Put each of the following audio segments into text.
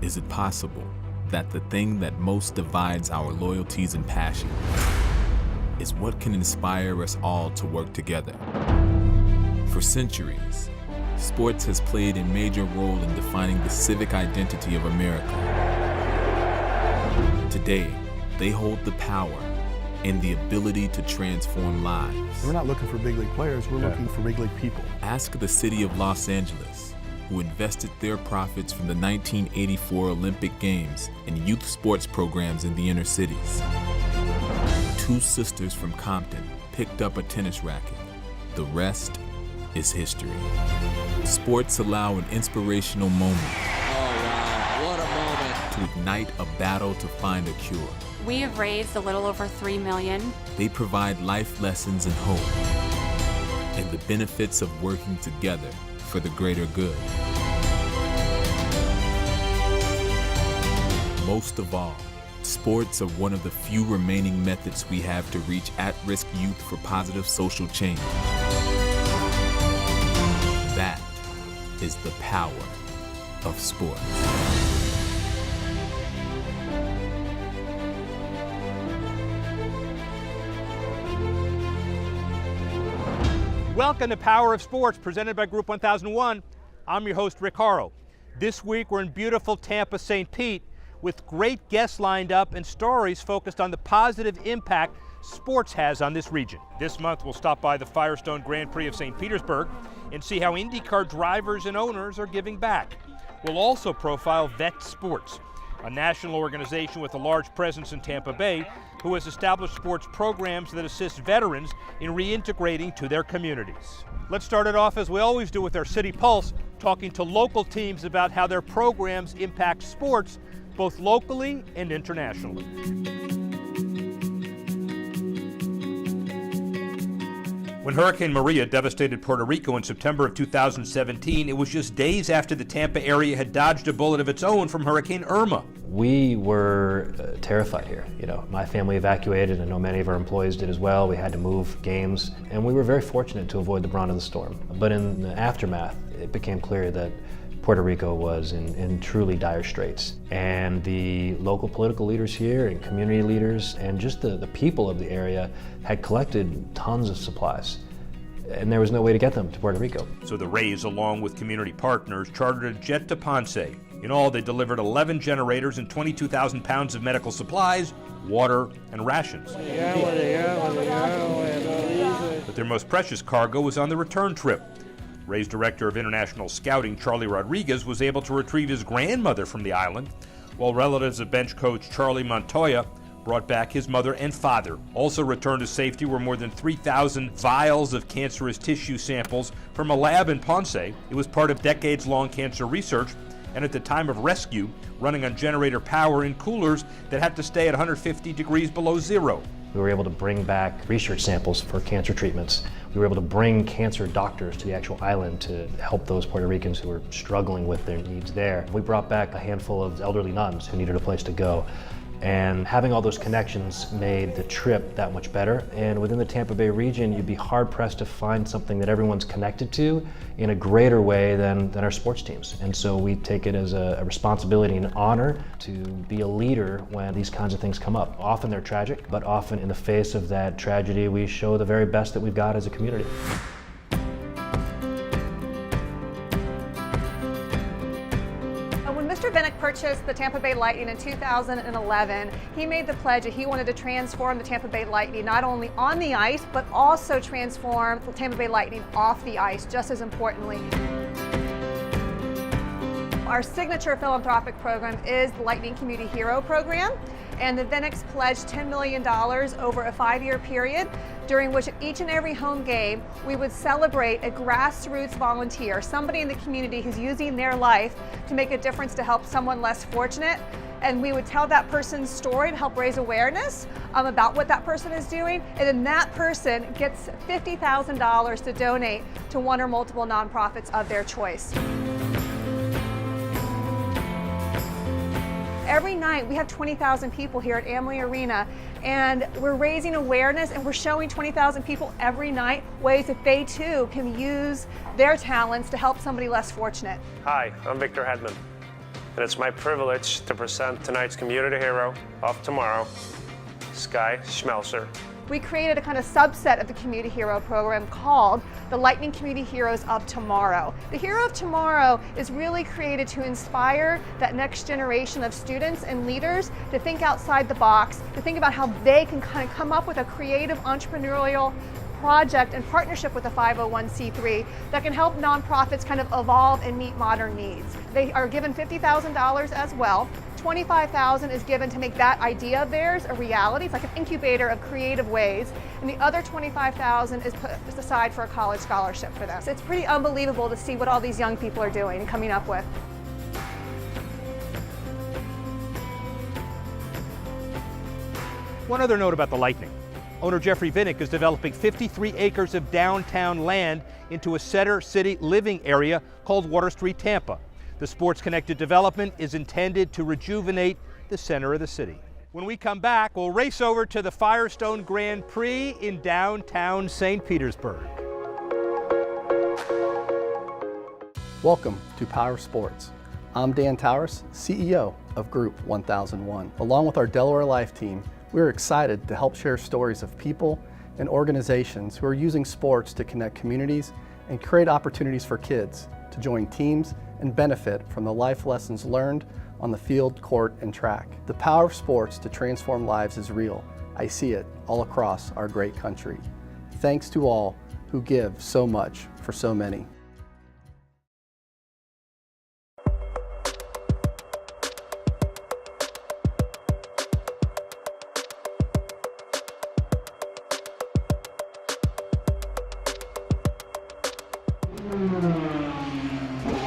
is it possible that the thing that most divides our loyalties and passions is what can inspire us all to work together? For centuries, sports has played a major role in defining the civic identity of America. Today, they hold the power and the ability to transform lives. We're not looking for big league players, we're looking for big league people. Ask the city of Los Angeles, who invested their profits from the 1984 Olympic Games in youth sports programs in the inner cities. Two sisters from Compton picked up a tennis racket. The rest is history. Sports allow an inspirational moment. Oh wow, what a moment. To ignite a battle to find a cure. We have raised a little over $3 million. They provide life lessons and hope, and the benefits of working together for the greater good. Most of all, sports are one of the few remaining methods we have to reach at-risk youth for positive social change. That is the power of sports. Welcome to Power of Sports, presented by Group 1001. I'm your host, Rick Horrow. This week we're in beautiful Tampa, St. Pete, with great guests lined up and stories focused on the positive impact sports has on this region. This month we'll stop by the Firestone Grand Prix of St. Petersburg and see how IndyCar drivers and owners are giving back. We'll also profile Vet Sports, a national organization with a large presence in Tampa Bay who has established sports programs that assist veterans in reintegrating to their communities. Let's start it off as we always do with our City Pulse, talking to local teams about how their programs impact sports both locally and internationally. When Hurricane Maria devastated Puerto Rico in September of 2017, it was just days after the Tampa area had dodged a bullet of its own from Hurricane Irma. We were terrified here. You know, my family evacuated. I know many of our employees did as well. We had to move games, and we were very fortunate to avoid the brunt of the storm. But in the aftermath, it became clear that Puerto Rico was in truly dire straits. And the local political leaders here and community leaders and just the people of the area had collected tons of supplies. And there was no way to get them to Puerto Rico. So the Rays, along with community partners, chartered a jet to Ponce. In all, they delivered 11 generators and 22,000 pounds of medical supplies, water, and rations. But their most precious cargo was on the return trip. Ray's Director of International Scouting, Charlie Rodriguez, was able to retrieve his grandmother from the island, while relatives of bench coach Charlie Montoya brought back his mother and father. Also returned to safety were more than 3,000 vials of cancerous tissue samples from a lab in Ponce. It was part of decades-long cancer research, and at the time of rescue, running on generator power in coolers that had to stay at 150 degrees below zero. We were able to bring back research samples for cancer treatments. We were able to bring cancer doctors to the actual island to help those Puerto Ricans who were struggling with their needs there. We brought back a handful of elderly nuns who needed a place to go. And having all those connections made the trip that much better. And within the Tampa Bay region, you'd be hard-pressed to find something that everyone's connected to in a greater way than our sports teams. And so we take it as a responsibility and honor to be a leader when these kinds of things come up. Often they're tragic, but often in the face of that tragedy, we show the very best that we've got as a community. Mr. Vinnick purchased the Tampa Bay Lightning in 2011. He made the pledge that he wanted to transform the Tampa Bay Lightning not only on the ice, but also transform the Tampa Bay Lightning off the ice, just as importantly. Our signature philanthropic program is the Lightning Community Hero Program, and the Vinnicks pledged $10 million over a 5-year period, during which at each and every home game, we would celebrate a grassroots volunteer, somebody in the community who's using their life to make a difference to help someone less fortunate. And we would tell that person's story to help raise awareness about what that person is doing. And then that person gets $50,000 to donate to one or multiple nonprofits of their choice. Every night we have 20,000 people here at Amalie Arena, and we're raising awareness and we're showing 20,000 people every night ways that they too can use their talents to help somebody less fortunate. Hi, I'm Victor Hedman. and it's my privilege to present tonight's community hero of tomorrow, Sky Schmelzer. We created a kind of subset of the Community Hero program called the Lightning Community Heroes of Tomorrow. The Hero of Tomorrow is really created to inspire that next generation of students and leaders to think outside the box, to think about how they can kind of come up with a creative entrepreneurial project in partnership with a 501c3 that can help nonprofits kind of evolve and meet modern needs. They are given $50,000 as well. $25,000 is given to make that idea of theirs a reality. It's like an incubator of creative ways. And the other $25,000 is put aside for a college scholarship for them. So it's pretty unbelievable to see what all these young people are doing and coming up with. One other note about the Lightning. Owner Jeffrey Vinnick is developing 53 acres of downtown land into a Center City living area called Water Street, Tampa. The sports-connected development is intended to rejuvenate the center of the city. When we come back, we'll race over to the Firestone Grand Prix in downtown St. Petersburg. Welcome to Power Sports. I'm Dan Towers, CEO of Group 1001. Along with our Delaware Life team, we're excited to help share stories of people and organizations who are using sports to connect communities and create opportunities for kids to join teams and benefit from the life lessons learned on the field, court, and track. The power of sports to transform lives is real. I see it all across our great country. Thanks to all who give so much for so many.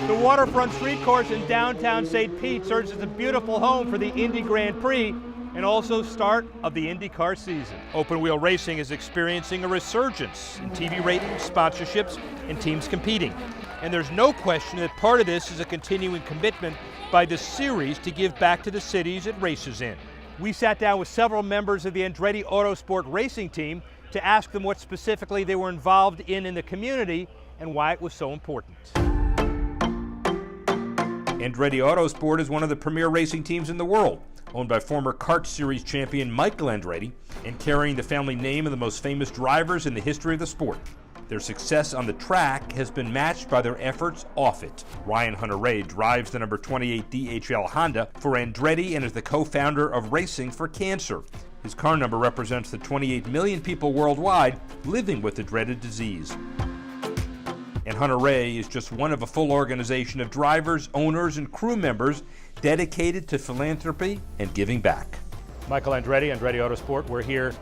The waterfront street course in downtown St. Pete serves as a beautiful home for the Indy Grand Prix and also start of the IndyCar season. Open wheel racing is experiencing a resurgence in TV ratings, sponsorships, and teams competing. And there's no question that part of this is a continuing commitment by the series to give back to the cities it races in. We sat down with several members of the Andretti Autosport racing team to ask them what specifically they were involved in the community and why it was so important. Andretti Autosport is one of the premier racing teams in the world, owned by former kart series champion Michael Andretti and carrying the family name of the most famous drivers in the history of the sport. Their success on the track has been matched by their efforts off it. Ryan Hunter-Reay drives the number 28 DHL Honda for Andretti and is the co-founder of Racing for Cancer. His car number represents the 28 million people worldwide living with the dreaded disease. And Hunter-Reay is just one of a full organization of drivers, owners, and crew members dedicated to philanthropy and giving back. Michael Andretti, Andretti Autosport, we're here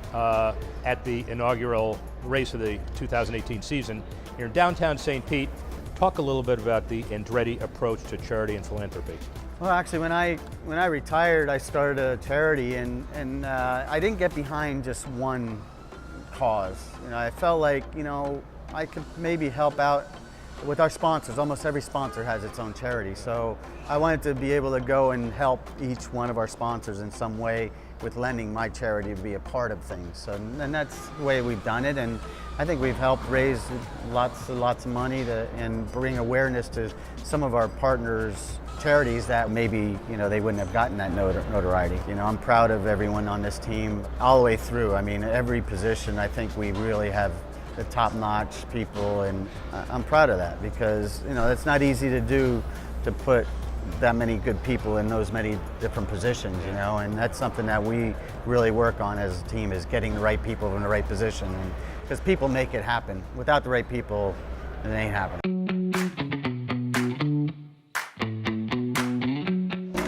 at the inaugural race of the 2018 season here in downtown St. Pete. Talk a little bit about the Andretti approach to charity and philanthropy. Well, actually, when I retired, I started a charity, and I didn't get behind just one cause. You know, I felt like, you know, I could maybe help out with our sponsors. Almost every sponsor has its own charity, so I wanted to be able to go and help each one of our sponsors in some way with lending my charity to be a part of things. So, and that's the way we've done it, and I think we've helped raise lots of money and bring awareness to some of our partners' charities that maybe, you know, they wouldn't have gotten that notoriety. You know, I'm proud of everyone on this team all the way through. I mean, every position, I think we really have the top-notch people, and I'm proud of that because, you know, it's not easy to do, to put that many good people in those many different positions, you know, and that's something that we really work on as a team, is getting the right people in the right position, because people make it happen. Without the right people, it ain't happening.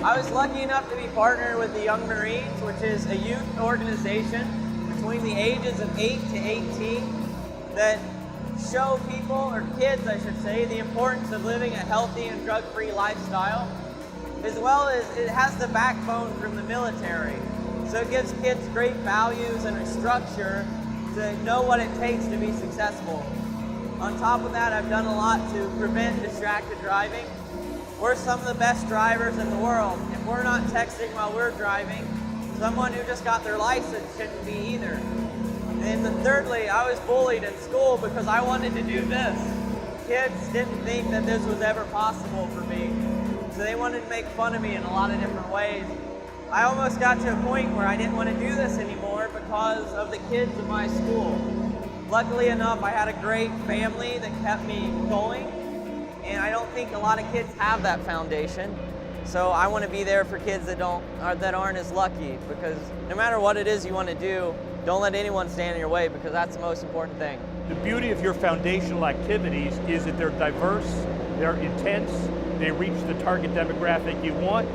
I was lucky enough to be partnered with the Young Marines, which is a youth organization between the ages of 8 to 18 that show people, or kids I should say, the importance of living a healthy and drug-free lifestyle, as well as it has the backbone from the military. So it gives kids great values and a structure to know what it takes to be successful. On top of that, I've done a lot to prevent distracted driving. We're some of the best drivers in the world. If we're not texting while we're driving, someone who just got their license shouldn't be either. And then thirdly, I was bullied in school because I wanted to do this. Kids didn't think that this was ever possible for me. So they wanted wanted to make fun of me in a lot of different ways. I almost got to a point where I didn't want to do this anymore because of the kids in my school. Luckily enough, I had a great family that kept me going, and I don't think a lot of kids have that foundation. So I want to be there for kids that aren't as lucky, because no matter what it is you want to do, don't let anyone stand in your way, because that's the most important thing. The beauty of your foundational activities is that they're diverse, they're intense, they reach the target demographic you want,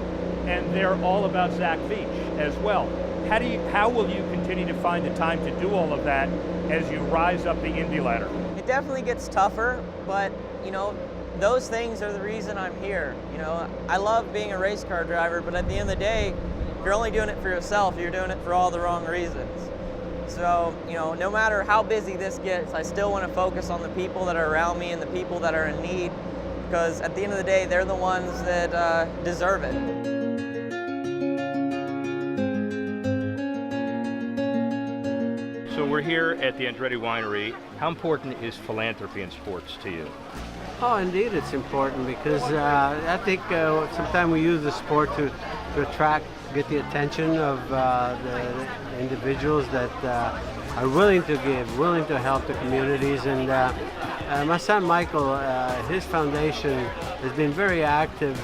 and they're all about Zach Veach as well. How will you continue to find the time to do all of that as you rise up the Indy ladder? It definitely gets tougher, but you know, those things are the reason I'm here. You know, I love being a race car driver, but at the end of the day, if you're only doing it for yourself, you're doing it for all the wrong reasons. So, you know, no matter how busy this gets, I still want to focus on the people that are around me and the people that are in need, because at the end of the day, they're the ones that deserve it. So we're here at the Andretti Winery. How important is philanthropy in sports to you? Oh, indeed, it's important, because I think sometimes we use the sport to attract, get the attention of the individuals that are willing to give, willing to help the communities. And my son Michael, his foundation has been very active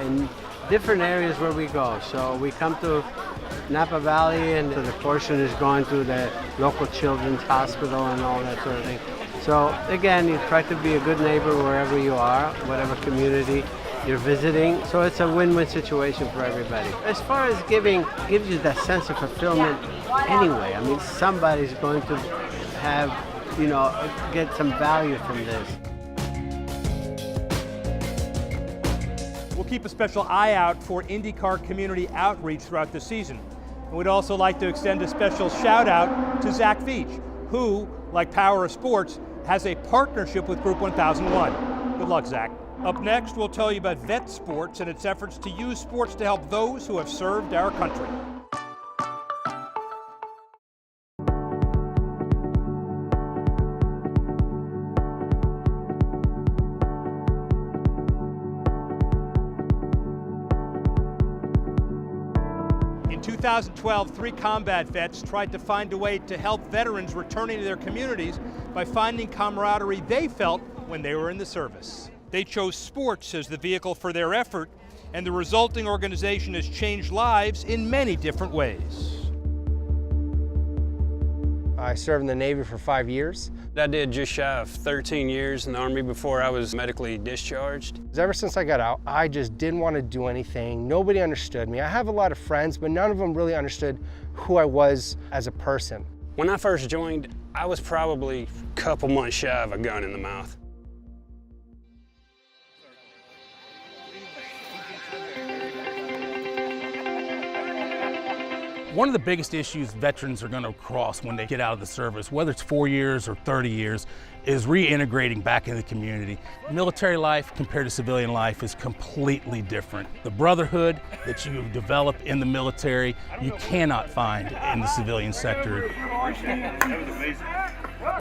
in different areas where we go. So we come to Napa Valley, and the portion is going to the local children's hospital and all that sort of thing. So again, you try to be a good neighbor wherever you are, whatever community you're visiting. So it's a win-win situation for everybody. As far as giving, gives you that sense of fulfillment anyway. I mean, somebody's going to have, you know, get some value from this. We'll keep a special eye out for IndyCar community outreach throughout the season. And we'd also like to extend a special shout out to Zach Veach, who, like Power of Sports, has a partnership with Group 1001. Good luck, Zach. Up next, we'll tell you about Vet Sports and its efforts to use sports to help those who have served our country. In 2012, 3 combat vets tried to find a way to help veterans returning to their communities by finding camaraderie they felt when they were in the service. They chose sports as the vehicle for their effort, and the resulting organization has changed lives in many different ways. I served in the Navy for 5 years. I did just shy of 13 years in the Army before I was medically discharged. Ever since I got out, I just didn't want to do anything. Nobody understood me. I have a lot of friends, but none of them really understood who I was as a person. When I first joined, I was probably a couple months shy of a gun in the mouth. One of the biggest issues veterans are going to cross when they get out of the service, whether it's 4 years or 30 years, is reintegrating back in the community. Military life compared to civilian life is completely different. The brotherhood that you develop in the military, you cannot find in the civilian sector.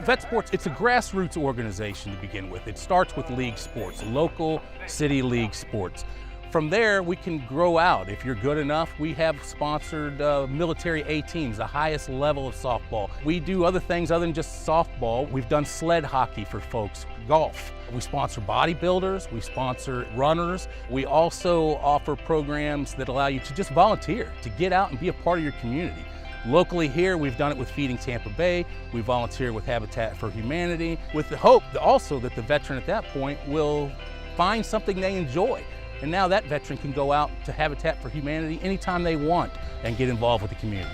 Vet Sports, it's a grassroots organization to begin with. It starts with league sports, local city league sports. From there, we can grow out. If you're good enough, we have sponsored military A teams, the highest level of softball. We do other things other than just softball. We've done sled hockey for folks, golf. We sponsor bodybuilders, we sponsor runners. We also offer programs that allow you to just volunteer, to get out and be a part of your community. Locally here, we've done it with Feeding Tampa Bay. We volunteer with Habitat for Humanity, with the hope also that the veteran at that point will find something they enjoy. And now that veteran can go out to Habitat for Humanity anytime they want and get involved with the community.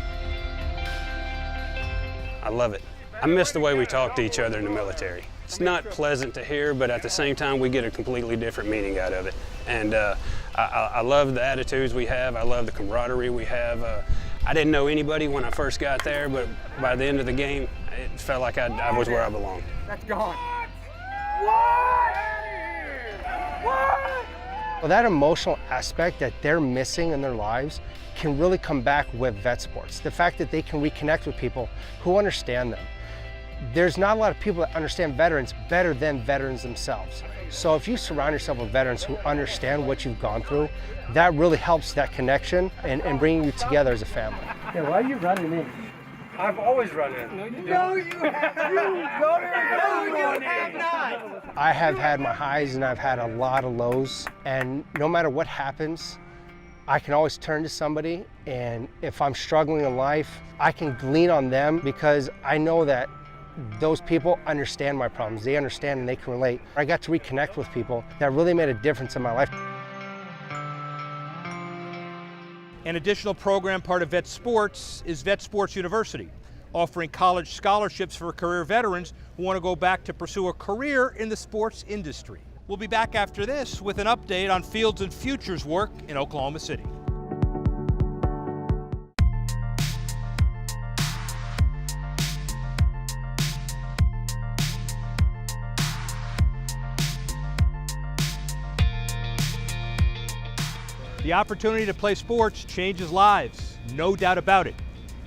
I love it. I miss the way we talk to each other in the military. It's not pleasant to hear, but at the same time, we get a completely different meaning out of it. And I love the attitudes we have. I love the camaraderie we have. I didn't know anybody when I first got there, but by the end of the game, it felt like I was where I belonged. That's gone. What? Well, that emotional aspect that they're missing in their lives can really come back with Vet Sports. The fact that they can reconnect with people who understand them. there's not a lot of people that understand veterans better than veterans themselves. So if you surround yourself with veterans who understand what you've gone through, that really helps that connection and bringing you together as a family. Yeah, why are you running in? I've always run in. No, you have not. I have had my highs and I've had a lot of lows, and no matter what happens, I can always turn to somebody, and if I'm struggling in life, I can lean on them because I know that those people understand my problems. They understand and they can relate. I got to reconnect with people that really made a difference in my life. An additional program part of Vet Sports is Vet Sports University, offering college scholarships for career veterans who want to go back to pursue a career in the sports industry. We'll be back after this with an update on Fields and Future's work in Oklahoma City. The opportunity to play sports changes lives, no doubt about it.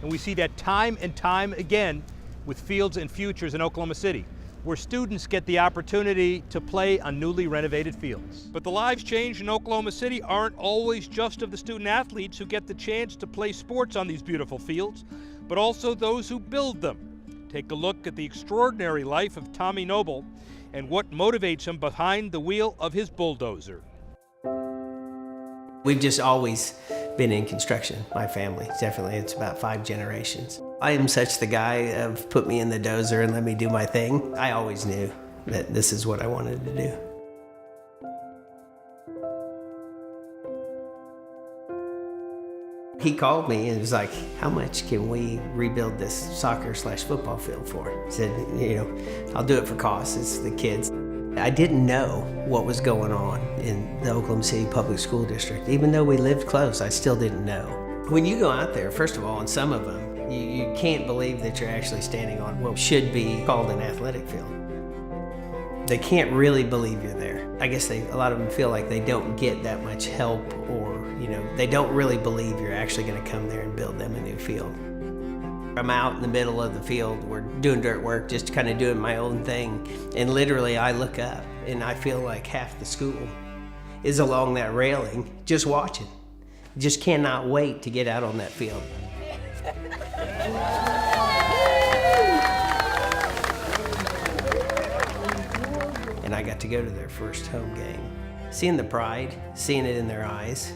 And we see that time and time again with Fields and Futures in Oklahoma City, where students get the opportunity to play on newly renovated fields. But the lives changed in Oklahoma City aren't always just of the student athletes who get the chance to play sports on these beautiful fields, but also those who build them. Take a look at the extraordinary life of Tommy Noble and what motivates him behind the wheel of his bulldozer. We've just always been in construction, my family. Definitely, it's about 5 generations. I am such the guy of put me in the dozer and let me do my thing. I always knew that this is what I wanted to do. He called me and was like, how much can we rebuild this soccer/football field for? He said, I'll do it for cost. It's the kids. I didn't know what was going on in the Oklahoma City Public School District. Even though we lived close, I still didn't know. When you go out there, first of all, on some of them, you can't believe that you're actually standing on what should be called an athletic field. They can't really believe you're there. I guess a lot of them feel like they don't get that much help, or they don't really believe you're actually going to come there and build them a new field. I'm out in the middle of the field, we're doing dirt work, just kind of doing my own thing, and literally I look up and I feel like half the school is along that railing just watching. Just cannot wait to get out on that field. And I got to go to their first home game. Seeing the pride, seeing it in their eyes,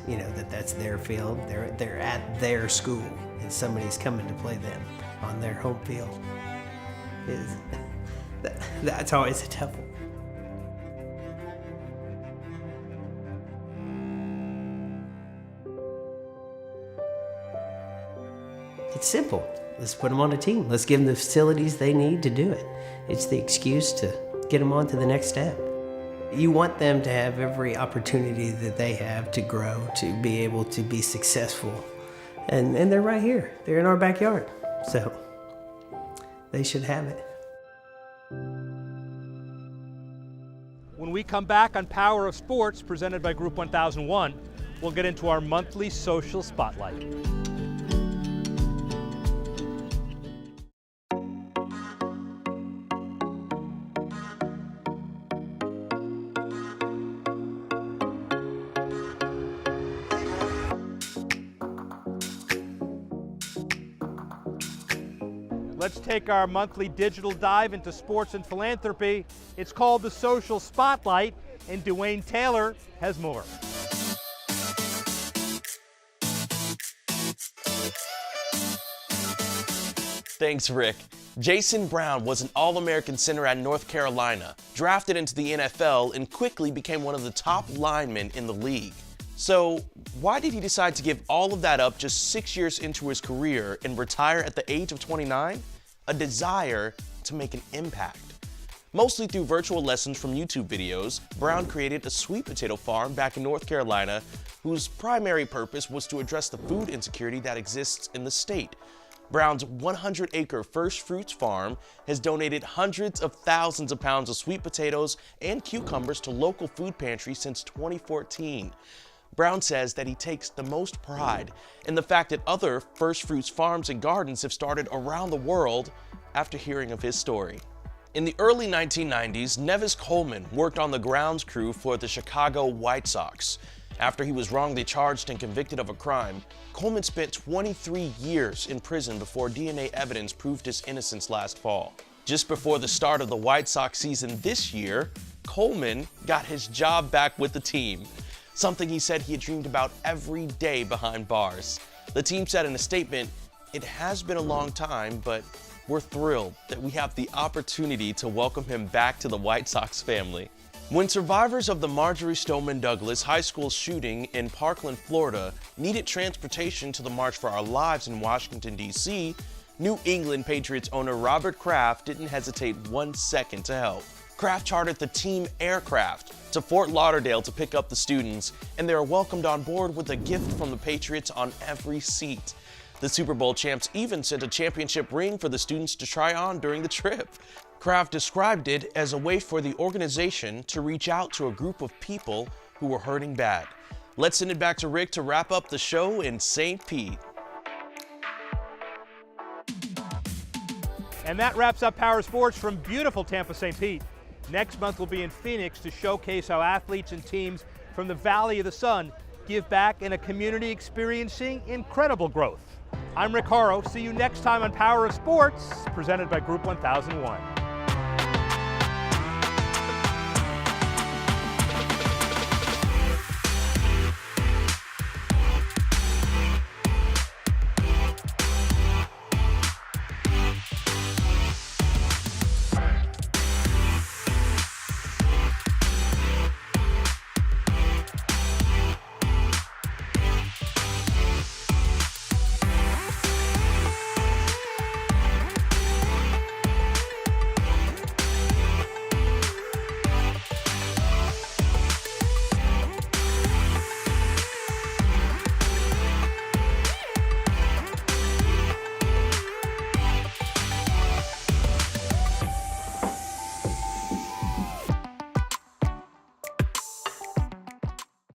that's their field, they're at their school, and somebody's coming to play them on their home field. That's always a tough one. It's simple. Let's put them on a team. Let's give them the facilities they need to do it. It's the excuse to get them on to the next step. You want them to have every opportunity that they have to grow, to be able to be successful. And they're right here. They're in our backyard. So they should have it. When we come back on Power of Sports, presented by Group 1001, we'll get into our monthly social spotlight. Let's take our monthly digital dive into sports and philanthropy. It's called the Social Spotlight, and Dwayne Taylor has more. Thanks, Rick. Jason Brown was an All-American center at North Carolina, drafted into the NFL, and quickly became one of the top linemen in the league. So, why did he decide to give all of that up just 6 years into his career and retire at the age of 29? A desire to make an impact. Mostly through virtual lessons from YouTube videos, Brown created a sweet potato farm back in North Carolina whose primary purpose was to address the food insecurity that exists in the state. Brown's 100-acre First Fruits farm has donated hundreds of thousands of pounds of sweet potatoes and cucumbers to local food pantries since 2014. Brown says that he takes the most pride in the fact that other First Fruits farms and gardens have started around the world after hearing of his story. In the early 1990s, Nevis Coleman worked on the grounds crew for the Chicago White Sox. After he was wrongly charged and convicted of a crime, Coleman spent 23 years in prison before DNA evidence proved his innocence last fall. Just before the start of the White Sox season this year, Coleman got his job back with the team, something he said he had dreamed about every day behind bars. The team said in a statement, "It has been a long time, but we're thrilled that we have the opportunity to welcome him back to the White Sox family." When survivors of the Marjory Stoneman Douglas High School shooting in Parkland, Florida, needed transportation to the March for Our Lives in Washington, D.C., New England Patriots owner Robert Kraft didn't hesitate 1 second to help. Kraft chartered the team aircraft to Fort Lauderdale to pick up the students, and they were welcomed on board with a gift from the Patriots on every seat. The Super Bowl champs even sent a championship ring for the students to try on during the trip. Kraft described it as a way for the organization to reach out to a group of people who were hurting bad. Let's send it back to Rick to wrap up the show in St. Pete. And that wraps up Power Sports from beautiful Tampa, St. Pete. Next month we'll be in Phoenix to showcase how athletes and teams from the Valley of the Sun give back in a community experiencing incredible growth. I'm Rick Horrow. See you next time on Power of Sports, presented by Group 1001.